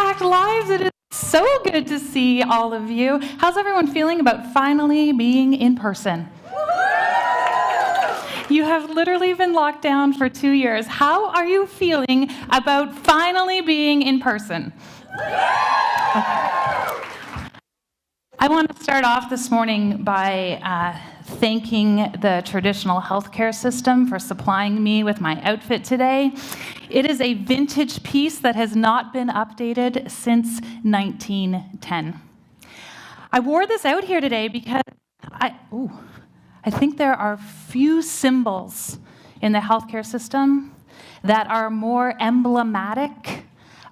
Impact Lives. It is so good to see all of you. How's everyone feeling about finally being in person? You have literally been locked down for 2 years. How are you feeling about finally being in person? Okay. I want to start off this morning by thanking the traditional healthcare system for supplying me with my outfit today. It is a vintage piece that has not been updated since 1910. I wore this out here today because I think there are few symbols in the healthcare system that are more emblematic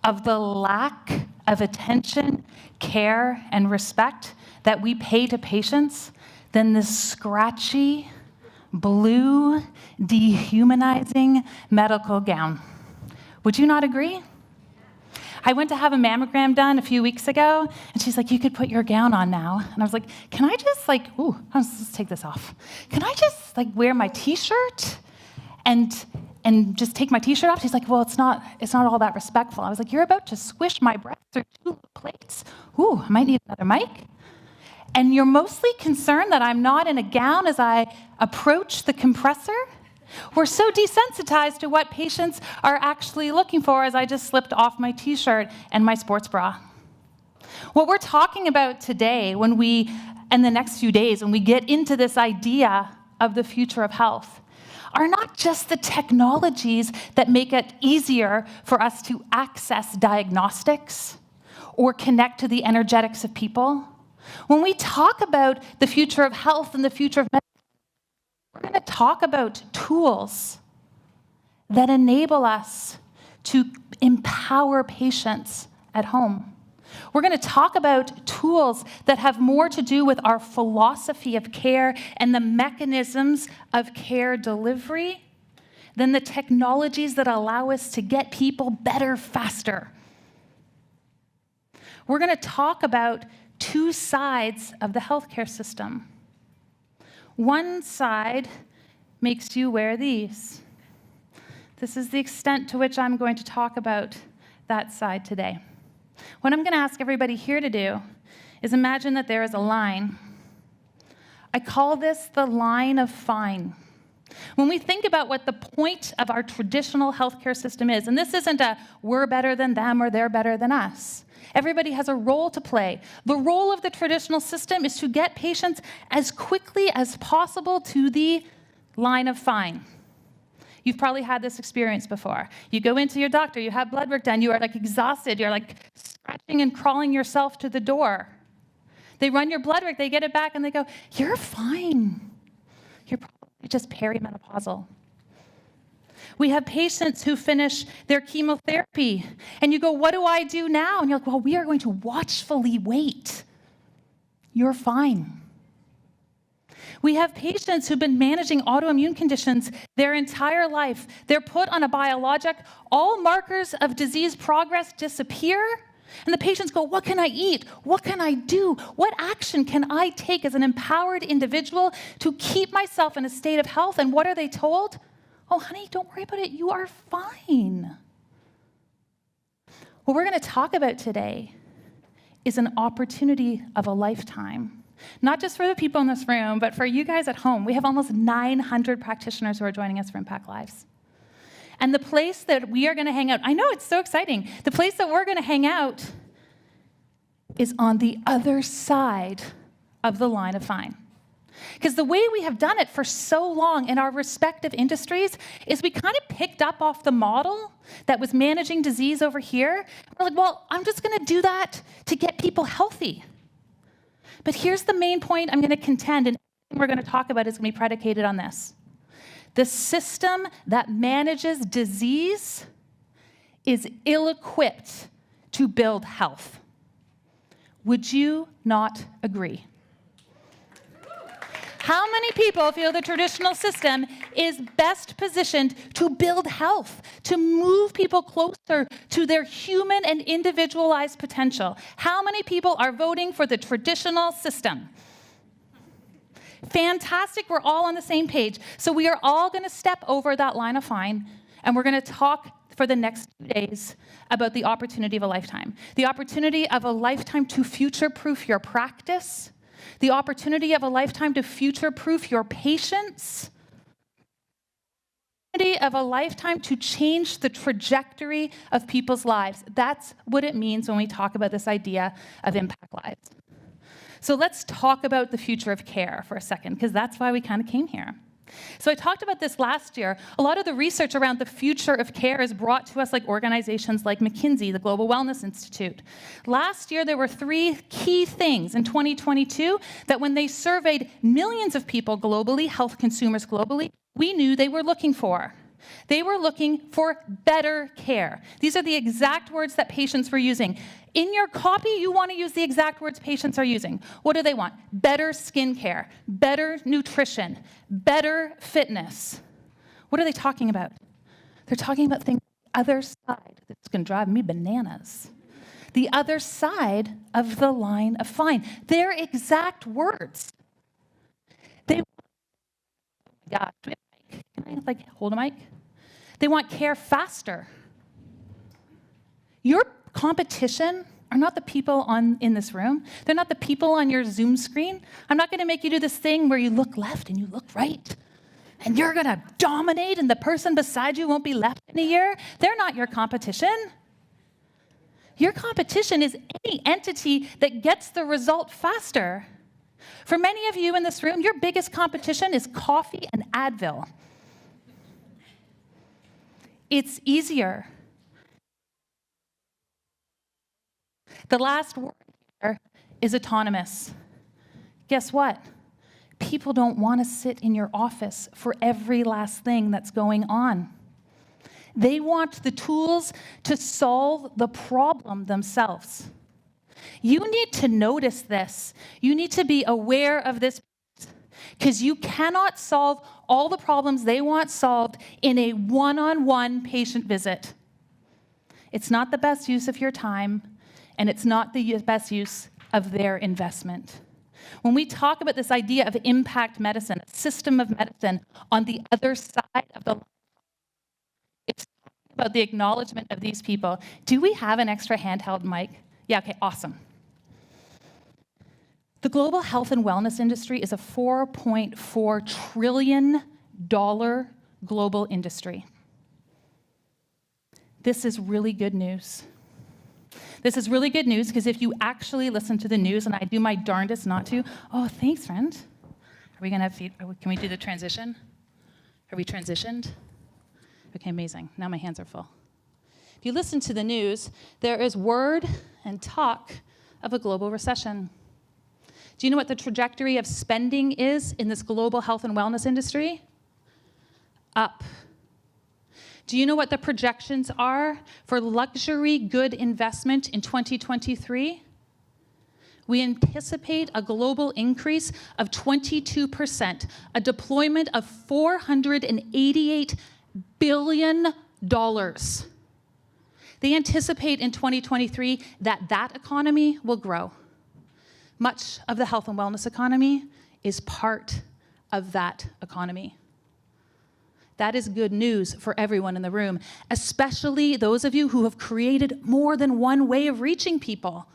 of the lack of attention, care, and respect that we pay to patients than this scratchy, blue, dehumanizing medical gown. Would you not agree? I went to have a mammogram done a few weeks ago, and she's like, you could put your gown on now. And I was like, can I just let's take this off. Can I just wear my t-shirt and just take my t-shirt off? She's like, well, it's not all that respectful. I was like, you're about to squish my breasts through 2 plates. I might need another mic. And you're mostly concerned that I'm not in a gown as I approach the compressor? We're so desensitized to what patients are actually looking for as I just slipped off my t-shirt and my sports bra. What we're talking about today in the next few days, when we get into this idea of the future of health, are not just the technologies that make it easier for us to access diagnostics or connect to the energetics of people. When we talk about the future of health and the future of medicine, we're going to talk about tools that enable us to empower patients at home. We're going to talk about tools that have more to do with our philosophy of care and the mechanisms of care delivery than the technologies that allow us to get people better faster. We're going to talk about 2 sides of the healthcare system. One side makes you wear these. This is the extent to which I'm going to talk about that side today. What I'm going to ask everybody here to do is imagine that there is a line. I call this the line of fine. When we think about what the point of our traditional healthcare system is, and this isn't a we're better than them or they're better than us. Everybody has a role to play. The role of the traditional system is to get patients as quickly as possible to the line of fine. You've probably had this experience before. You go into your doctor, you have blood work done, you are exhausted, you're scratching and crawling yourself to the door. They run your blood work, they get it back, and they go, you're fine. You're probably just perimenopausal. We have patients who finish their chemotherapy, and you go, what do I do now? And you're like, well, we are going to watchfully wait. You're fine. We have patients who've been managing autoimmune conditions their entire life. They're put on a biologic. All markers of disease progress disappear, and the patients go, what can I eat? What can I do? What action can I take as an empowered individual to keep myself in a state of health? And what are they told? Oh, honey, don't worry about it. You are fine. What we're going to talk about today is an opportunity of a lifetime. Not just for the people in this room, but for you guys at home. We have almost 900 practitioners who are joining us for Impact Lives. And the place that we are going to hang out, I know it's so exciting. The place that we're going to hang out is on the other side of the line of fine. Because the way we have done it for so long in our respective industries is we kind of picked up off the model that was managing disease over here. We're like, well, I'm just going to do that to get people healthy. But here's the main point I'm going to contend, and everything we're going to talk about is going to be predicated on this. The system that manages disease is ill-equipped to build health. Would you not agree? How many people feel the traditional system is best positioned to build health, to move people closer to their human and individualized potential? How many people are voting for the traditional system? Fantastic, we're all on the same page. So we are all going to step over that line of fine, and we're going to talk for the next 2 days about the opportunity of a lifetime. The opportunity of a lifetime to future-proof your practice. The opportunity of a lifetime to future-proof your patients. The opportunity of a lifetime to change the trajectory of people's lives. That's what it means when we talk about this idea of impact lives. So let's talk about the future of care for a second, because that's why we kind of came here. So I talked about this last year. A lot of the research around the future of care is brought to us like organizations like McKinsey, the Global Wellness Institute. Last year, there were 3 key things in 2022 that when they surveyed millions of people globally, health consumers globally, we knew they were looking for. They were looking for better care. These are the exact words that patients were using. In your copy, you want to use the exact words patients are using. What do they want? Better skincare, better nutrition, better fitness. What are they talking about? They're talking about things on the other side. That's going to drive me bananas. The other side of the line of fine. Their exact words. They, oh my gosh, do we have a mic? Can I hold a mic? They want care faster. Your competition are not the people in this room. They're not the people on your Zoom screen. I'm not going to make you do this thing where you look left and you look right. And you're going to dominate and the person beside you won't be left in a year. They're not your competition. Your competition is any entity that gets the result faster. For many of you in this room, your biggest competition is coffee and Advil. It's easier. The last word here is autonomous. Guess what? People don't want to sit in your office for every last thing that's going on. They want the tools to solve the problem themselves. You need to notice this. You need to be aware of this, because you cannot solve all the problems they want solved in a one-on-one patient visit. It's not the best use of your time, and it's not the best use of their investment. When we talk about this idea of impact medicine, a system of medicine on the other side of the line, it's talking about the acknowledgement of these people. Do we have an extra handheld mic? Yeah, okay, awesome. The global health and wellness industry is a $4.4 trillion global industry. This is really good news. This is really good news because if you actually listen to the news, and I do my darndest not to, oh, thanks, friend. Are we going to have feet? Can we do the transition? Are we transitioned? Okay, amazing. Now my hands are full. If you listen to the news, there is word and talk of a global recession. Do you know what the trajectory of spending is in this global health and wellness industry? Up. Do you know what the projections are for luxury good investment in 2023? We anticipate a global increase of 22%, a deployment of $488 billion. They anticipate in 2023 that economy will grow. Much of the health and wellness economy is part of that economy. That is good news for everyone in the room, especially those of you who have created more than one way of reaching people.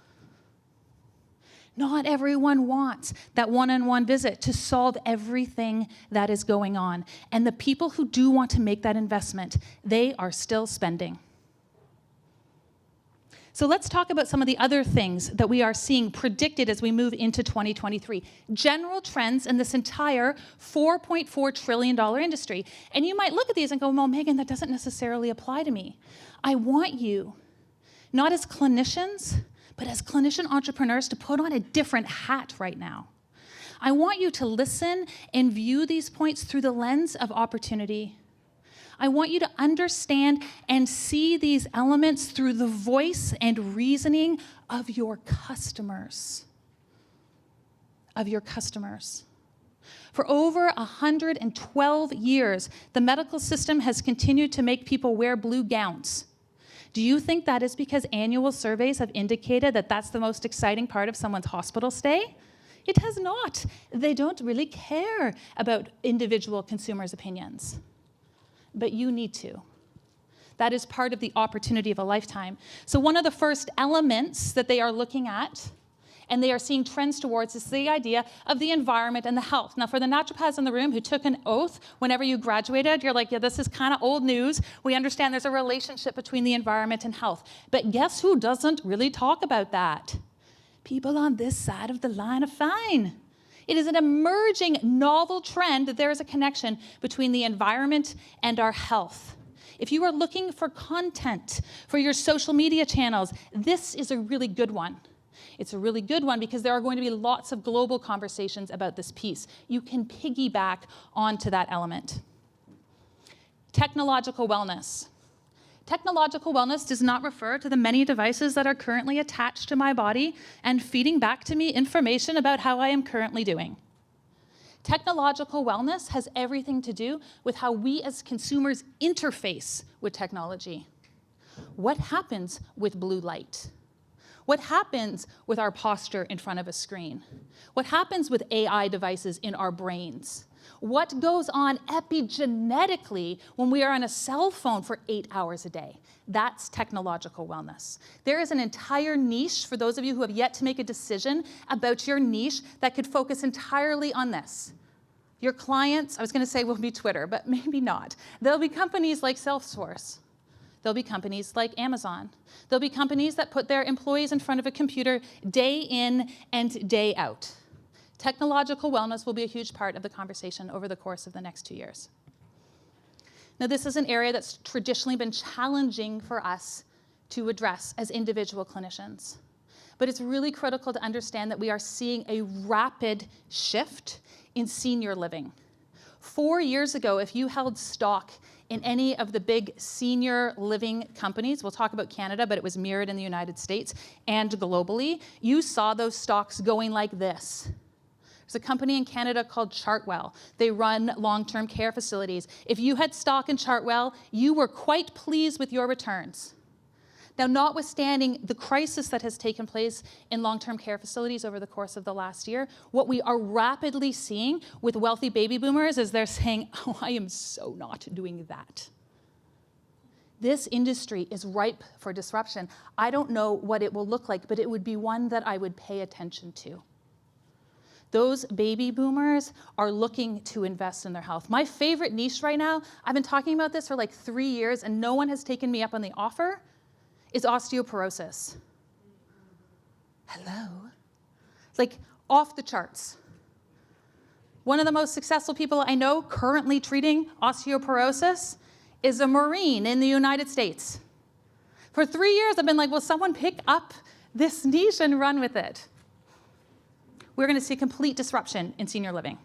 Not everyone wants that one-on-one visit to solve everything that is going on. And the people who do want to make that investment, they are still spending. So let's talk about some of the other things that we are seeing predicted as we move into 2023. General trends in this entire $4.4 trillion industry. And you might look at these and go, well, Meghan, that doesn't necessarily apply to me. I want you, not as clinicians, but as clinician entrepreneurs, to put on a different hat right now. I want you to listen and view these points through the lens of opportunity. I want you to understand and see these elements through the voice and reasoning of your customers. For over 112 years, the medical system has continued to make people wear blue gowns. Do you think that is because annual surveys have indicated that that's the most exciting part of someone's hospital stay? It has not. They don't really care about individual consumers' opinions. But you need to. That is part of the opportunity of a lifetime. So one of the first elements that they are looking at and they are seeing trends towards is the idea of the environment and the health. Now, for the naturopaths in the room who took an oath whenever you graduated, you're like, yeah, this is kind of old news. We understand there's a relationship between the environment and health. But guess who doesn't really talk about that? People on this side of the line of fine. It is an emerging novel trend that there is a connection between the environment and our health. If you are looking for content for your social media channels, this is a really good one. It's a really good one because there are going to be lots of global conversations about this piece. You can piggyback onto that element. Technological wellness. Technological wellness does not refer to the many devices that are currently attached to my body and feeding back to me information about how I am currently doing. Technological wellness has everything to do with how we as consumers interface with technology. What happens with blue light? What happens with our posture in front of a screen? What happens with AI devices in our brains? What goes on epigenetically when we are on a cell phone for 8 hours a day? That's technological wellness. There is an entire niche for those of you who have yet to make a decision about your niche that could focus entirely on this. Your clients, I was going to say will be Twitter, but maybe not. There'll be companies like Salesforce. There'll be companies like Amazon. There'll be companies that put their employees in front of a computer day in and day out. Technological wellness will be a huge part of the conversation over the course of the next 2 years. Now, this is an area that's traditionally been challenging for us to address as individual clinicians. But it's really critical to understand that we are seeing a rapid shift in senior living. 4 years ago, if you held stock in any of the big senior living companies, we'll talk about Canada, but it was mirrored in the United States and globally, you saw those stocks going like this. There's a company in Canada called Chartwell. They run long-term care facilities. If you had stock in Chartwell, you were quite pleased with your returns. Now, notwithstanding the crisis that has taken place in long-term care facilities over the course of the last year, what we are rapidly seeing with wealthy baby boomers is they're saying, oh, I am so not doing that. This industry is ripe for disruption. I don't know what it will look like, but it would be one that I would pay attention to. Those baby boomers are looking to invest in their health. My favorite niche right now, I've been talking about this for like 3 years and no one has taken me up on the offer, is osteoporosis. Hello? It's like off the charts. One of the most successful people I know currently treating osteoporosis is a Marine in the United States. For 3 years, I've been like, will someone pick up this niche and run with it? We're going to see complete disruption in senior living.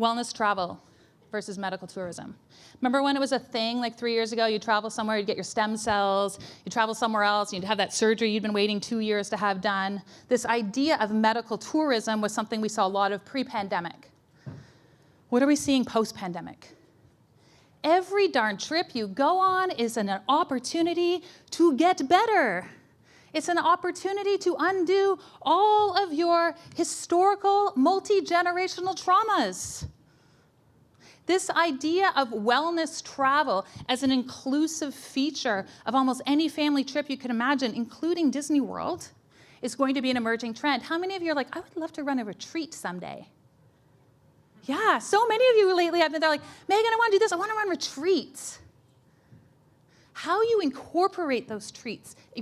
Wellness travel versus medical tourism. Remember when it was a thing like 3 years ago, you'd travel somewhere, you'd get your stem cells, you'd travel somewhere else, you'd have that surgery you'd been waiting 2 years to have done. This idea of medical tourism was something we saw a lot of pre-pandemic. What are we seeing post-pandemic? Every darn trip you go on is an opportunity to get better. It's an opportunity to undo all of your historical, multi-generational traumas. This idea of wellness travel as an inclusive feature of almost any family trip you can imagine, including Disney World, is going to be an emerging trend. How many of you are like, I would love to run a retreat someday? Yeah, so many of you lately have been there like, Megan, I want to do this. I want to run retreats. How you incorporate those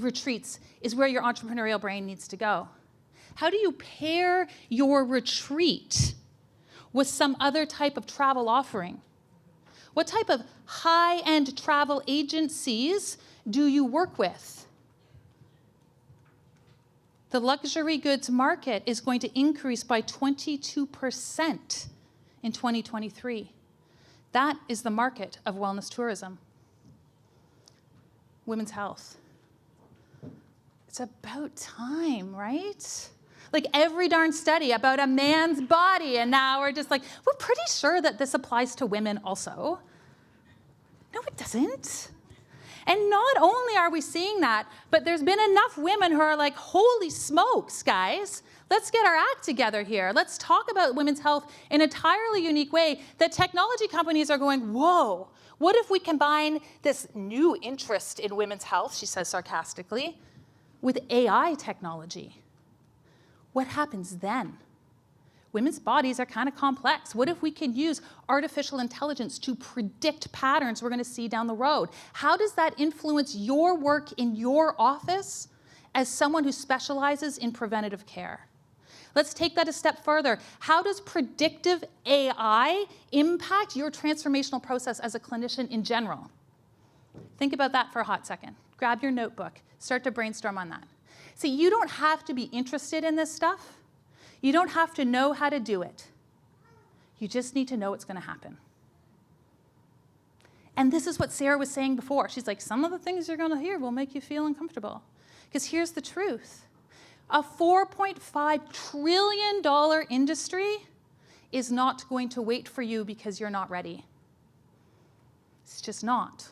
retreats is where your entrepreneurial brain needs to go. How do you pair your retreat with some other type of travel offering? What type of high-end travel agencies do you work with? The luxury goods market is going to increase by 22% in 2023. That is the market of wellness tourism. Women's health. It's about time, right? Like every darn study about a man's body, and now we're just like, we're pretty sure that this applies to women also. No, it doesn't. And not only are we seeing that, but there's been enough women who are like, holy smokes, guys. Let's get our act together here. Let's talk about women's health in an entirely unique way that technology companies are going, whoa, what if we combine this new interest in women's health, she says sarcastically, with AI technology? What happens then? Women's bodies are kind of complex. What if we can use artificial intelligence to predict patterns we're going to see down the road? How does that influence your work in your office as someone who specializes in preventative care? Let's take that a step further. How does predictive AI impact your transformational process as a clinician in general? Think about that for a hot second. Grab your notebook. Start to brainstorm on that. See, you don't have to be interested in this stuff. You don't have to know how to do it. You just need to know it's going to happen. And this is what Sarah was saying before. She's like, some of the things you're going to hear will make you feel uncomfortable. Because here's the truth. A $4.5 trillion industry is not going to wait for you because you're not ready. It's just not.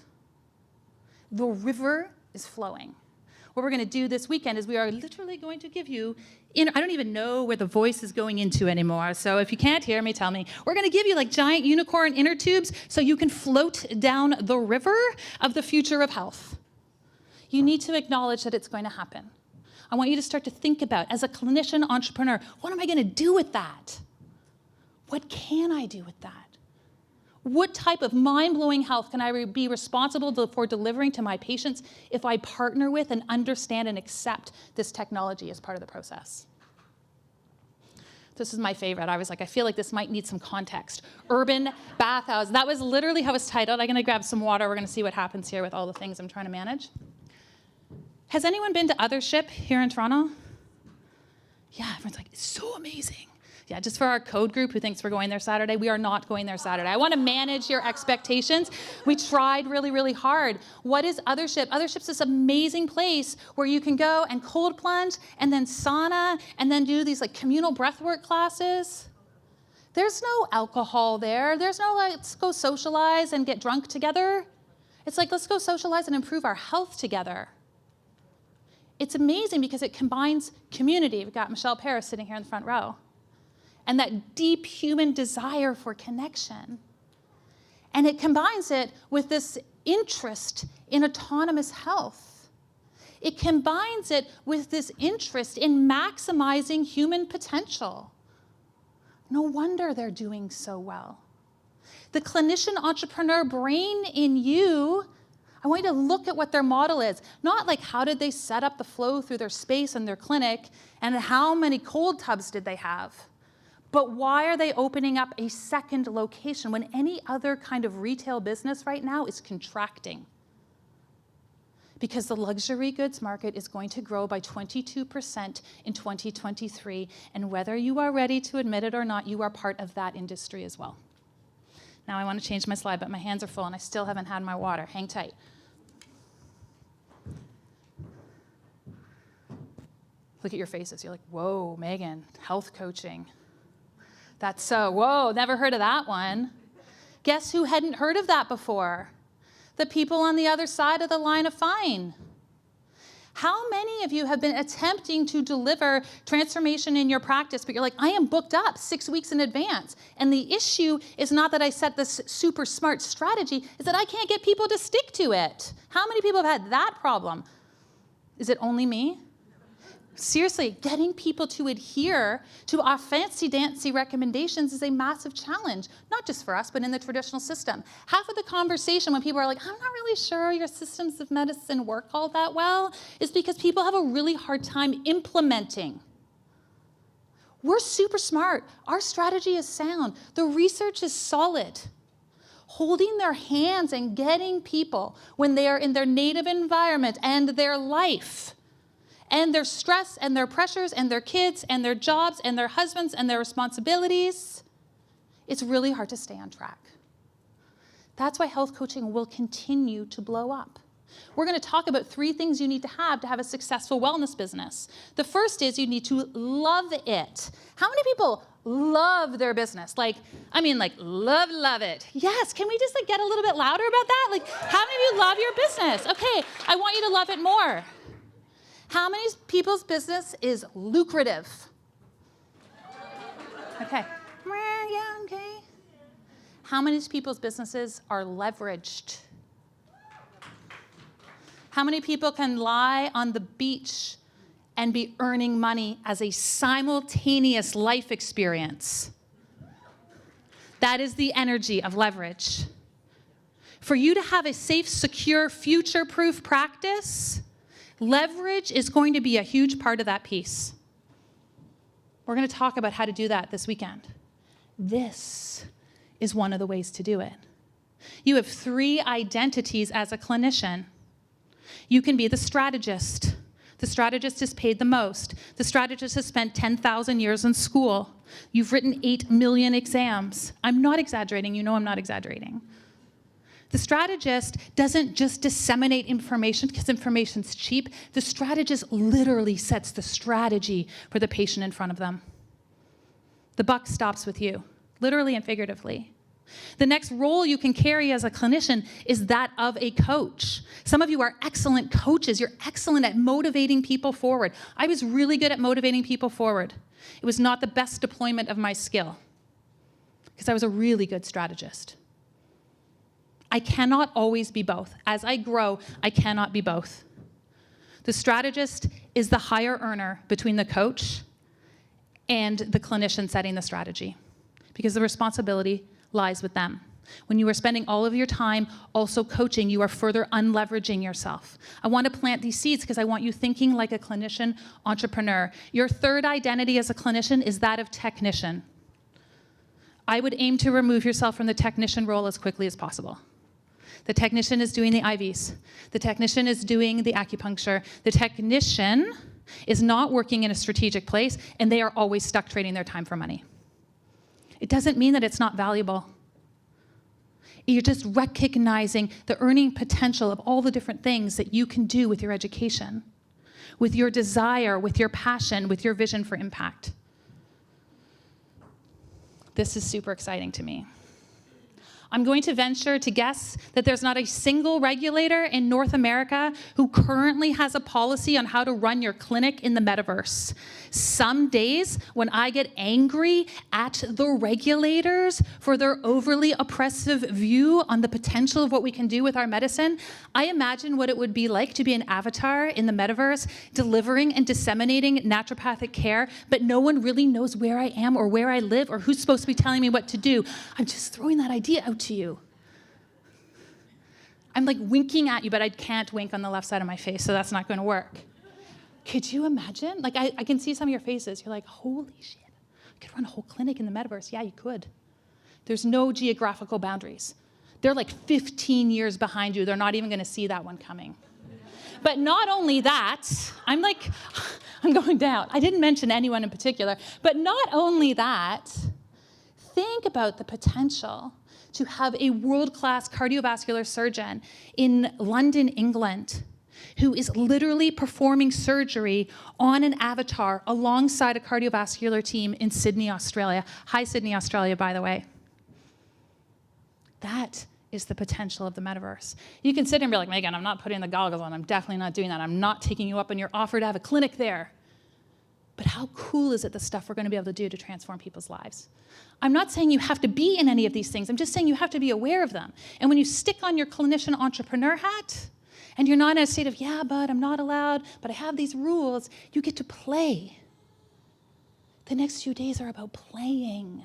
The river is flowing. What we're going to do this weekend is we are literally going to give you, I don't even know where the voice is going into anymore, so if you can't hear me, tell me. We're going to give you like giant unicorn inner tubes so you can float down the river of the future of health. You need to acknowledge that it's going to happen. I want you to start to think about, as a clinician entrepreneur, what am I going to do with that? What can I do with that? What type of mind-blowing health can I be responsible for delivering to my patients if I partner with and understand and accept this technology as part of the process? This is my favorite. I was like, I feel like this might need some context. Urban bathhouse. That was literally how it's titled. I'm going to grab some water. We're going to see what happens here with all the things I'm trying to manage. Has anyone been to Othership here in Toronto? Yeah, everyone's like, it's so amazing. Yeah, just for our code group who thinks we're going there Saturday, we are not going there Saturday. I want to manage your expectations. We tried really, really hard. What is Othership? Othership's this amazing place where you can go and cold plunge and then sauna and then do these like communal breathwork classes. There's no alcohol there. There's no let's go socialize and get drunk together. It's like let's go socialize and improve our health together. It's amazing because it combines community. We've got Michelle Paris sitting here in the front row. And that deep human desire for connection. And it combines it with this interest in autonomous health. It combines it with this interest in maximizing human potential. No wonder they're doing so well. The clinician entrepreneur brain in you, I want you to look at what their model is. Not like how did they set up the flow through their space and their clinic and how many cold tubs did they have. But why are they opening up a second location when any other kind of retail business right now is contracting? Because the luxury goods market is going to grow by 22% in 2023, and whether you are ready to admit it or not, you are part of that industry as well. Now I want to change my slide, but my hands are full and I still haven't had my water. Hang tight. Look at your faces. You're like, whoa, Meghan, health coaching. That's so, whoa, never heard of that one. Guess who hadn't heard of that before? The people on the other side of the line of fine. How many of you have been attempting to deliver transformation in your practice, but you're like, I am booked up 6 weeks in advance. And the issue is not that I set this super smart strategy, is that I can't get people to stick to it. How many people have had that problem? Is it only me? Seriously, getting people to adhere to our fancy-dancy recommendations is a massive challenge, not just for us, but in the traditional system. Half of the conversation when people are like, I'm not really sure your systems of medicine work all that well, is because people have a really hard time implementing. We're super smart. Our strategy is sound. The research is solid. Holding their hands and getting people when they are in their native environment and their life and their stress and their pressures and their kids and their jobs and their husbands and their responsibilities, it's really hard to stay on track. That's why health coaching will continue to blow up. We're going to talk about 3 things you need to have a successful wellness business. The first is you need to love it. How many people love their business? Like love it. Yes, can we just get a little bit louder about that? Like, how many of you love your business? Okay, I want you to love it more. How many people's business is lucrative? Okay. Yeah, okay. How many people's businesses are leveraged? How many people can lie on the beach and be earning money as a simultaneous life experience? That is the energy of leverage. For you to have a safe, secure, future-proof practice, leverage is going to be a huge part of that piece. We're going to talk about how to do that this weekend. This is one of the ways to do it. You have 3 identities as a clinician. You can be the strategist. The strategist is paid the most. The strategist has spent 10,000 years in school. You've written 8 million exams. I'm not exaggerating. You know I'm not exaggerating. The strategist doesn't just disseminate information because information's cheap. The strategist literally sets the strategy for the patient in front of them. The buck stops with you, literally and figuratively. The next role you can carry as a clinician is that of a coach. Some of you are excellent coaches. You're excellent at motivating people forward. I was really good at motivating people forward. It was not the best deployment of my skill because I was a really good strategist. I cannot always be both. As I grow, I cannot be both. The strategist is the higher earner between the coach and the clinician setting the strategy because the responsibility lies with them. When you are spending all of your time also coaching, you are further unleveraging yourself. I want to plant these seeds because I want you thinking like a clinician entrepreneur. Your third identity as a clinician is that of technician. I would aim to remove yourself from the technician role as quickly as possible. The technician is doing the IVs. The technician is doing the acupuncture. The technician is not working in a strategic place, and they are always stuck trading their time for money. It doesn't mean that it's not valuable. You're just recognizing the earning potential of all the different things that you can do with your education, with your desire, with your passion, with your vision for impact. This is super exciting to me. I'm going to venture to guess that there's not a single regulator in North America who currently has a policy on how to run your clinic in the metaverse. Some days when I get angry at the regulators for their overly oppressive view on the potential of what we can do with our medicine, I imagine what it would be like to be an avatar in the metaverse delivering and disseminating naturopathic care, but no one really knows where I am or where I live or who's supposed to be telling me what to do. I'm just throwing that idea out to you. I'm like winking at you, but I can't wink on the left side of my face, so that's not going to work. Could you imagine? Like, I can see some of your faces. You're like, holy shit, I could run a whole clinic in the metaverse. Yeah, you could. There's no geographical boundaries. They're like 15 years behind you. They're not even going to see that one coming. But not only that, I'm going down. I didn't mention anyone in particular, but not only that, think about the potential to have a world-class cardiovascular surgeon in London, England, who is literally performing surgery on an avatar alongside a cardiovascular team in Sydney, Australia. Hi, Sydney, Australia, by the way. That is the potential of the metaverse. You can sit and be like, Meghan, I'm not putting the goggles on. I'm definitely not doing that. I'm not taking you up on your offer to have a clinic there. But how cool is it, the stuff we're going to be able to do to transform people's lives? I'm not saying you have to be in any of these things. I'm just saying you have to be aware of them. And when you stick on your clinician entrepreneur hat, and you're not in a state of, yeah, but I'm not allowed, but I have these rules, you get to play. The next few days are about playing.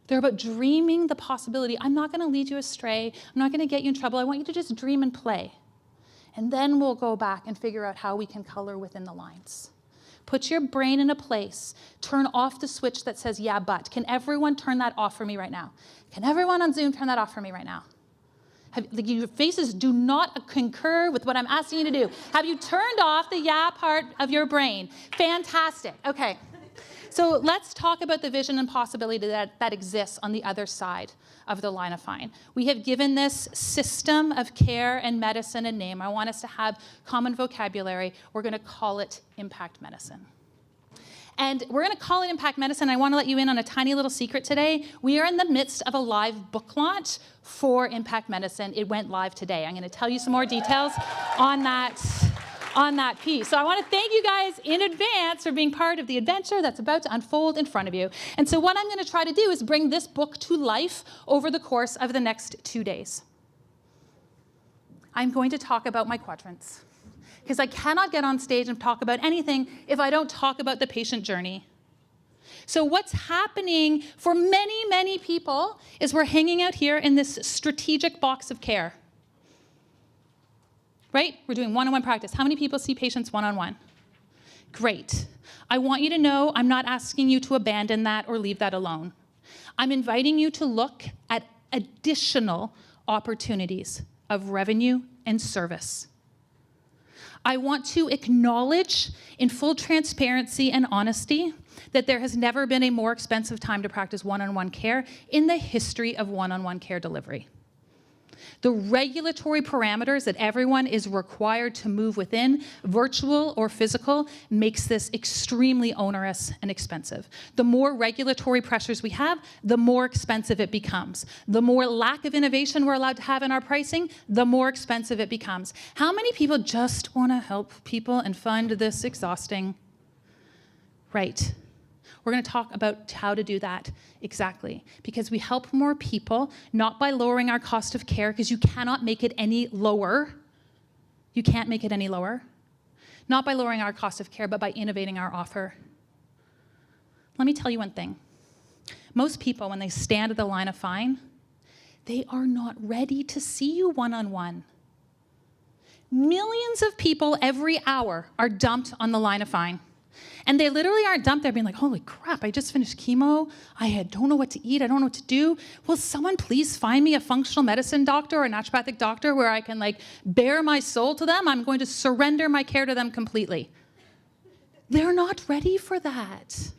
They're about dreaming the possibility. I'm not going to lead you astray. I'm not going to get you in trouble. I want you to just dream and play. And then we'll go back and figure out how we can color within the lines. Put your brain in a place. Turn off the switch that says, yeah, but. Can everyone turn that off for me right now? Can everyone on Zoom turn that off for me right now? Your faces do not concur with what I'm asking you to do. Have you turned off the yeah part of your brain? Fantastic. Okay. So let's talk about the vision and possibility that exists on the other side of the line of fine. We have given this system of care and medicine a name. I want us to have common vocabulary. We're going to call it impact medicine. And we're going to call it impact medicine. I want to let you in on a tiny little secret today. We are in the midst of a live book launch for impact medicine. It went live today. I'm going to tell you some more details on that on that piece. So I want to thank you guys in advance for being part of the adventure that's about to unfold in front of you. And so what I'm going to try to do is bring this book to life over the course of the next 2 days. I'm going to talk about my quadrants, because I cannot get on stage and talk about anything if I don't talk about the patient journey. So what's happening for many, many people is we're hanging out here in this strategic box of care. Right? We're doing one-on-one practice. How many people see patients one-on-one? Great. I want you to know I'm not asking you to abandon that or leave that alone. I'm inviting you to look at additional opportunities of revenue and service. I want to acknowledge in full transparency and honesty that there has never been a more expensive time to practice one-on-one care in the history of one-on-one care delivery. The regulatory parameters that everyone is required to move within, virtual or physical, makes this extremely onerous and expensive. The more regulatory pressures we have, the more expensive it becomes. The more lack of innovation we're allowed to have in our pricing, the more expensive it becomes. How many people just want to help people and find this exhausting? Right. We're going to talk about how to do that exactly, because we help more people, not by lowering our cost of care, because you cannot make it any lower. You can't make it any lower. Not by lowering our cost of care, but by innovating our offer. Let me tell you one thing. Most people, when they stand at the line of fine, they are not ready to see you one-on-one. Millions of people every hour are dumped on the line of fine. And they literally aren't dumped there being like, holy crap, I just finished chemo. I don't know what to eat. I don't know what to do. Will someone please find me a functional medicine doctor or a naturopathic doctor where I can bare my soul to them? I'm going to surrender my care to them completely. They're not ready for that.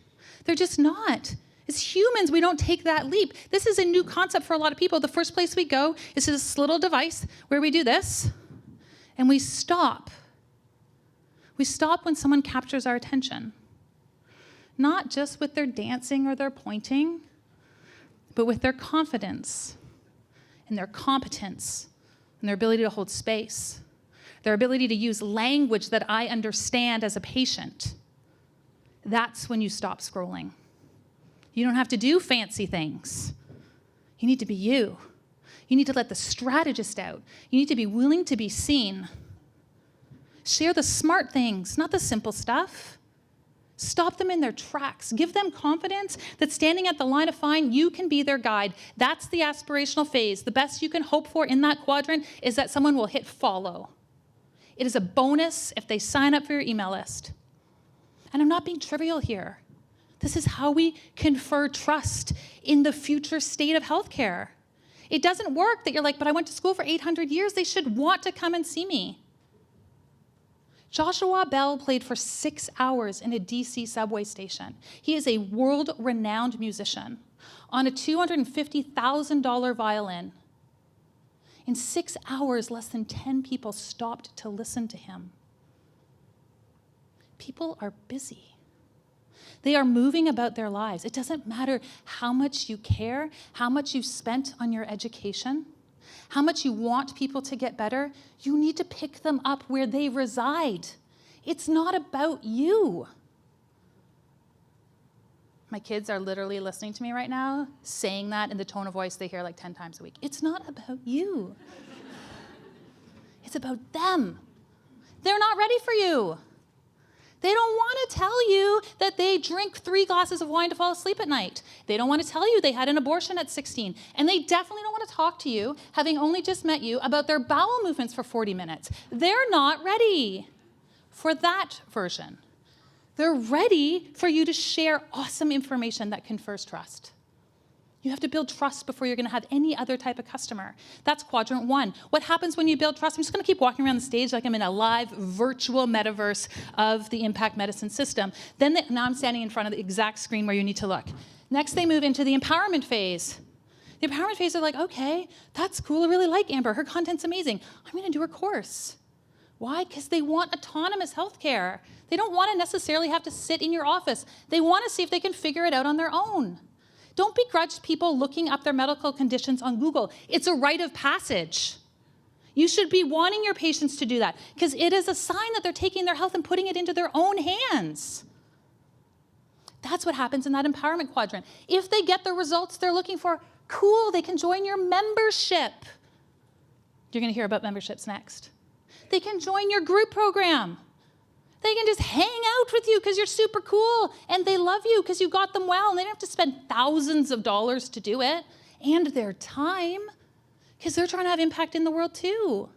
They're just not. As humans, we don't take that leap. This is a new concept for a lot of people. The first place we go is to this little device where we do this, and we stop. We stop when someone captures our attention. Not just with their dancing or their pointing, but with their confidence and their competence and their ability to hold space, their ability to use language that I understand as a patient. That's when you stop scrolling. You don't have to do fancy things. You need to be you. You need to let the strategist out. You need to be willing to be seen. Share the smart things, not the simple stuff. Stop them in their tracks. Give them confidence that standing at the line of fine, you can be their guide. That's the aspirational phase. The best you can hope for in that quadrant is that someone will hit follow. It is a bonus if they sign up for your email list. And I'm not being trivial here. This is how we confer trust in the future state of healthcare. It doesn't work that you're like, but I went to school for 800 years. They should want to come and see me. Joshua Bell played for 6 hours in a DC subway station. He is a world-renowned musician on a $250,000 violin. In 6 hours, less than 10 people stopped to listen to him. People are busy. They are moving about their lives. It doesn't matter how much you care, how much you've spent on your education, how much you want people to get better. You need to pick them up where they reside. It's not about you. My kids are literally listening to me right now, saying that in the tone of voice they hear 10 times a week. It's not about you. It's about them. They're not ready for you. They don't want to tell you that they drink 3 glasses of wine to fall asleep at night. They don't want to tell you they had an abortion at 16. And they definitely don't want to talk to you, having only just met you, about their bowel movements for 40 minutes. They're not ready for that version. They're ready for you to share awesome information that confers trust. You have to build trust before you're going to have any other type of customer. That's quadrant 1. What happens when you build trust? I'm just going to keep walking around the stage like I'm in a live virtual metaverse of the impact medicine system. Now I'm standing in front of the exact screen where you need to look. Next, they move into the empowerment phase. The empowerment phase are like, okay, that's cool. I really like Amber. Her content's amazing. I'm going to do her course. Why? Because they want autonomous healthcare. They don't want to necessarily have to sit in your office. They want to see if they can figure it out on their own. Don't begrudge people looking up their medical conditions on Google. It's a rite of passage. You should be wanting your patients to do that because it is a sign that they're taking their health and putting it into their own hands. That's what happens in that empowerment quadrant. If they get the results they're looking for, cool, they can join your membership. You're going to hear about memberships next. They can join your group program. They can just hang out with you because you're super cool and they love you because you got them well and they don't have to spend thousands of dollars to do it and their time because they're trying to have impact in the world too.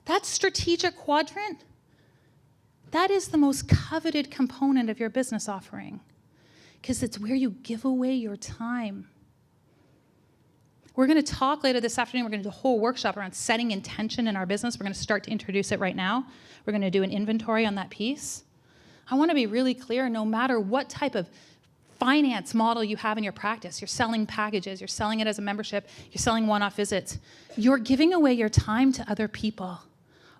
That strategic quadrant, that is the most coveted component of your business offering because it's where you give away your time. We're going to talk later this afternoon. We're going to do a whole workshop around setting intention in our business. We're going to start to introduce it right now. We're going to do an inventory on that piece. I want to be really clear, no matter what type of finance model you have in your practice, you're selling packages, you're selling it as a membership, you're selling one-off visits, you're giving away your time to other people.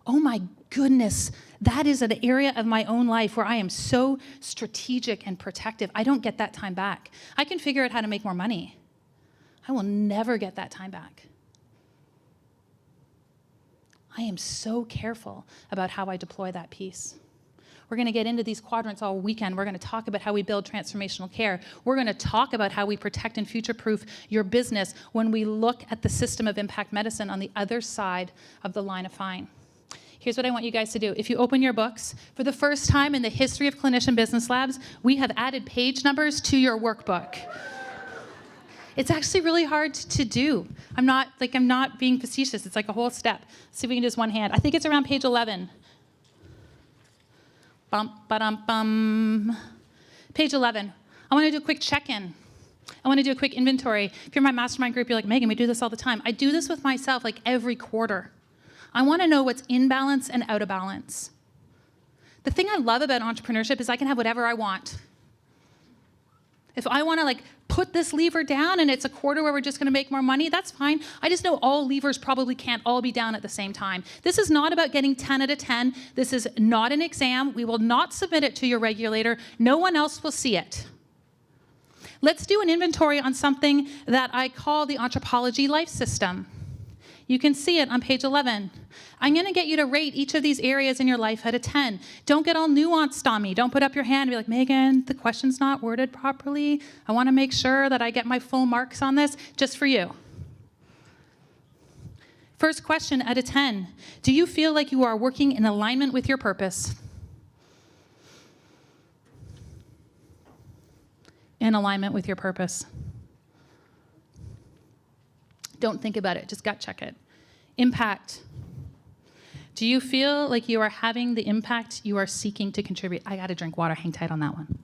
Oh my goodness, that is an area of my own life where I am so strategic and protective. I don't get that time back. I can figure out how to make more money. I will never get that time back. I am so careful about how I deploy that piece. We're going to get into these quadrants all weekend. We're going to talk about how we build transformational care. We're going to talk about how we protect and future-proof your business when we look at the system of impact medicine on the other side of the line of fine. Here's what I want you guys to do. If you open your books, for the first time in the history of Clinician Business Labs, we have added page numbers to your workbook. It's actually really hard to do. I'm not being facetious. It's like a whole step. Let's see if we can do this one hand. I think it's around page 11. Bum, ba-dum, bum. Page 11. I want to do a quick check-in. I want to do a quick inventory. If you're in my mastermind group, you're like, Megan, we do this all the time. I do this with myself like every quarter. I want to know what's in balance and out of balance. The thing I love about entrepreneurship is I can have whatever I want. If I want to put this lever down and it's a quarter where we're just going to make more money, that's fine. I just know all levers probably can't all be down at the same time. This is not about getting 10 out of 10. This is not an exam. We will not submit it to your regulator. No one else will see it. Let's do an inventory on something that I call the anthropology life system. You can see it on page 11. I'm going to get you to rate each of these areas in your life out of 10. Don't get all nuanced on me. Don't put up your hand and be like, Megan, the question's not worded properly. I want to make sure that I get my full marks on this just for you. First question out of 10. Do you feel like you are working in alignment with your purpose? In alignment with your purpose. Don't think about it, just gut check it. Impact. Do you feel like you are having the impact you are seeking to contribute? I gotta drink water, hang tight on that one.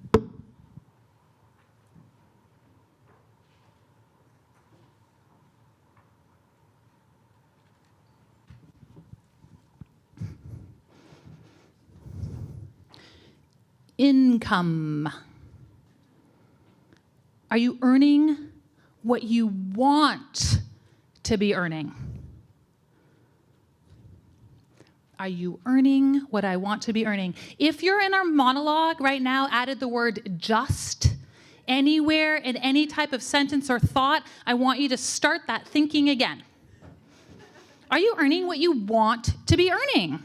Income. Are you earning what you want to be earning? Are you earning what I want to be earning? If you're in our monologue right now, added the word just anywhere in any type of sentence or thought, I want you to start that thinking again. Are you earning what you want to be earning?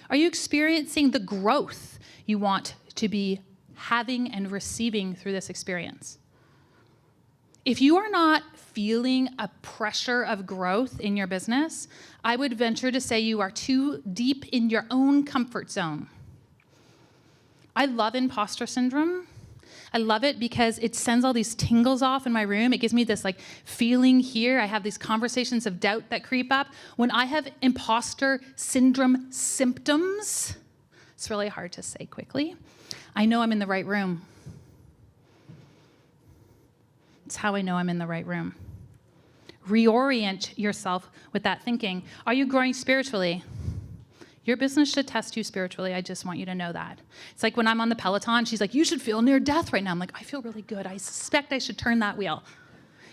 Are you experiencing the growth you want to be having and receiving through this experience? If you are not feeling a pressure of growth in your business, I would venture to say you are too deep in your own comfort zone. I love imposter syndrome. I love it because it sends all these tingles off in my room. It gives me this feeling here. I have these conversations of doubt that creep up. When I have imposter syndrome symptoms, it's really hard to say quickly, I know I'm in the right room. It's how I know I'm in the right room. Reorient yourself with that thinking. Are you growing spiritually? Your business should test you spiritually. I just want you to know that. It's like when I'm on the Peloton, she's like, you should feel near death right now. I'm like, I feel really good. I suspect I should turn that wheel.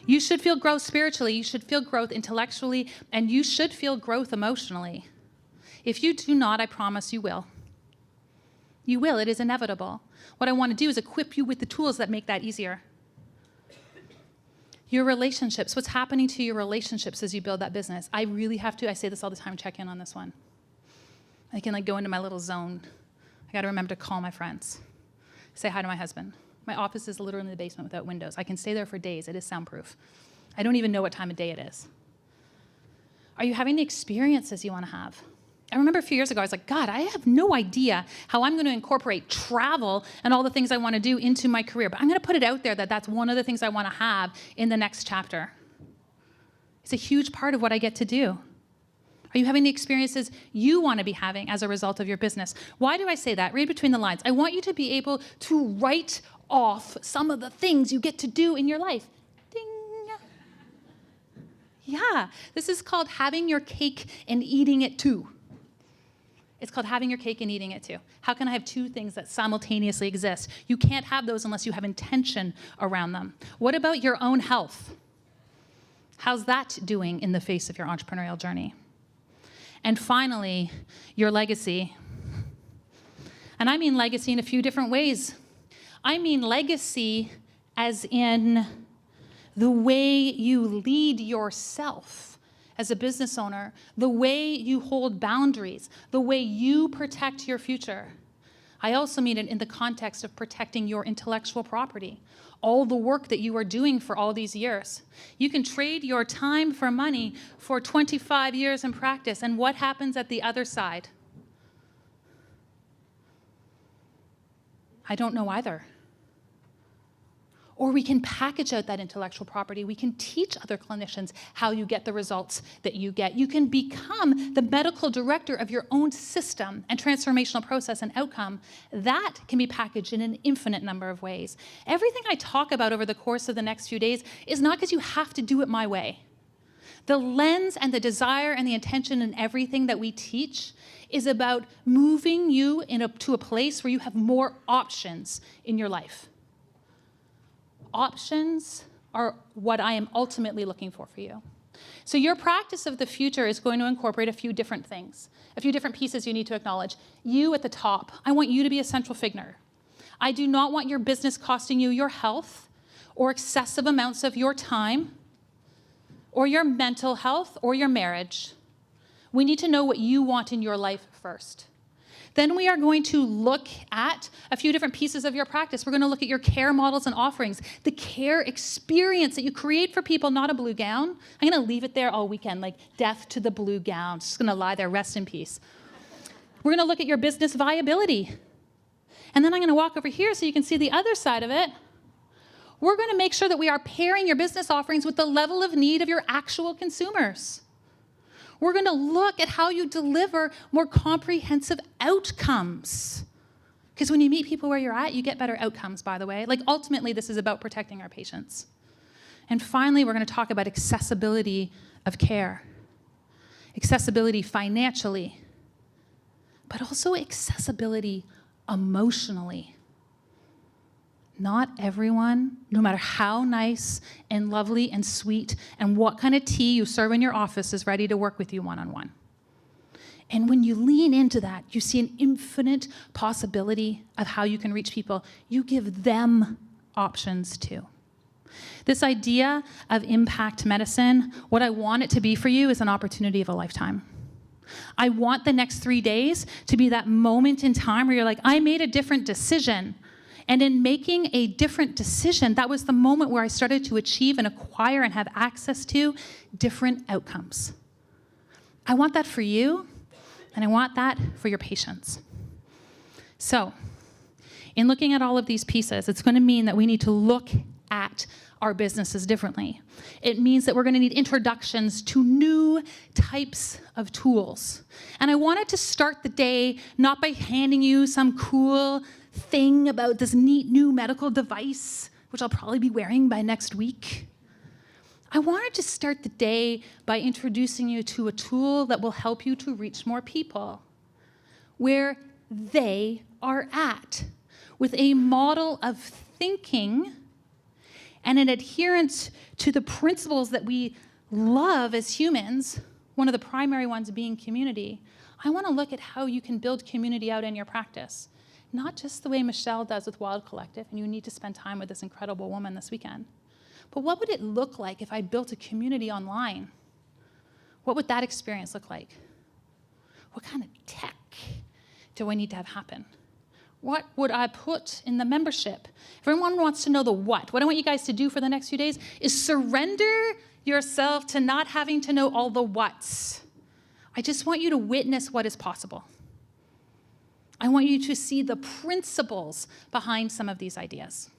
You should feel growth spiritually. You should feel growth intellectually. And you should feel growth emotionally. If you do not, I promise you will. You will. It is inevitable. What I want to do is equip you with the tools that make that easier. Your relationships, what's happening to your relationships as you build that business. I really have to, I say this all the time, check in on this one. I can go into my little zone. I got to remember to call my friends. Say hi to my husband. My office is literally in the basement without windows. I can stay there for days. It is soundproof. I don't even know what time of day it is. Are you having the experiences you want to have? I remember a few years ago, I was like, God, I have no idea how I'm going to incorporate travel and all the things I want to do into my career, but I'm going to put it out there that that's one of the things I want to have in the next chapter. It's a huge part of what I get to do. Are you having the experiences you want to be having as a result of your business? Why do I say that? Read between the lines. I want you to be able to write off some of the things you get to do in your life. Ding. Yeah, this is called having your cake and eating it too. It's called having your cake and eating it too. How can I have two things that simultaneously exist? You can't have those unless you have intention around them. What about your own health? How's that doing in the face of your entrepreneurial journey? And finally, your legacy. And I mean legacy in a few different ways. I mean legacy as in the way you lead yourself as a business owner, the way you hold boundaries, the way you protect your future. I also mean it in the context of protecting your intellectual property, all the work that you are doing for all these years. You can trade your time for money for 25 years in practice, and what happens at the other side? I don't know either. Or we can package out that intellectual property. We can teach other clinicians how you get the results that you get. You can become the medical director of your own system and transformational process and outcome. That can be packaged in an infinite number of ways. Everything I talk about over the course of the next few days is not because you have to do it my way. The lens and the desire and the intention in everything that we teach is about moving you to a place where you have more options in your life. Options are what I am ultimately looking for you. So your practice of the future is going to incorporate a few different things, a few different pieces you need to acknowledge. You at the top, I want you to be a central figure. I do not want your business costing you your health or excessive amounts of your time or your mental health or your marriage. We need to know what you want in your life first. Then we are going to look at a few different pieces of your practice. We're going to look at your care models and offerings, the care experience that you create for people, not a blue gown. I'm going to leave it there all weekend, like death to the blue gown. It's just going to lie there, rest in peace. We're going to look at your business viability. And then I'm going to walk over here so you can see the other side of it. We're going to make sure that we are pairing your business offerings with the level of need of your actual consumers. We're going to look at how you deliver more comprehensive outcomes. Because when you meet people where you're at, you get better outcomes, by the way. Like, ultimately, this is about protecting our patients. And finally, we're going to talk about accessibility of care. Accessibility financially, but also accessibility emotionally. Not everyone, no matter how nice and lovely and sweet and what kind of tea you serve in your office, is ready to work with you one-on-one. And when you lean into that, you see an infinite possibility of how you can reach people. You give them options too. This idea of impact medicine, what I want it to be for you is an opportunity of a lifetime. I want the next 3 days to be that moment in time where you're like, I made a different decision. And in making a different decision, that was the moment where I started to achieve and acquire and have access to different outcomes. I want that for you, and I want that for your patients. So, in looking at all of these pieces, it's going to mean that we need to look at our businesses differently. It means that we're going to need introductions to new types of tools. And I wanted to start the day not by handing you some cool thing about this neat new medical device, which I'll probably be wearing by next week. I wanted to start the day by introducing you to a tool that will help you to reach more people where they are at, with a model of thinking and an adherence to the principles that we love as humans, one of the primary ones being community. I want to look at how you can build community out in your practice. Not just the way Michelle does with Wild Collective, and you need to spend time with this incredible woman this weekend, But what would it look like if I built a community online? What would that experience look like? What kind of tech do I need to have happen? What would I put in the membership? If everyone wants to know the what I want you guys to do for the next few days is surrender yourself to not having to know all the whats. I just want you to witness what is possible. I want you to see the principles behind some of these ideas.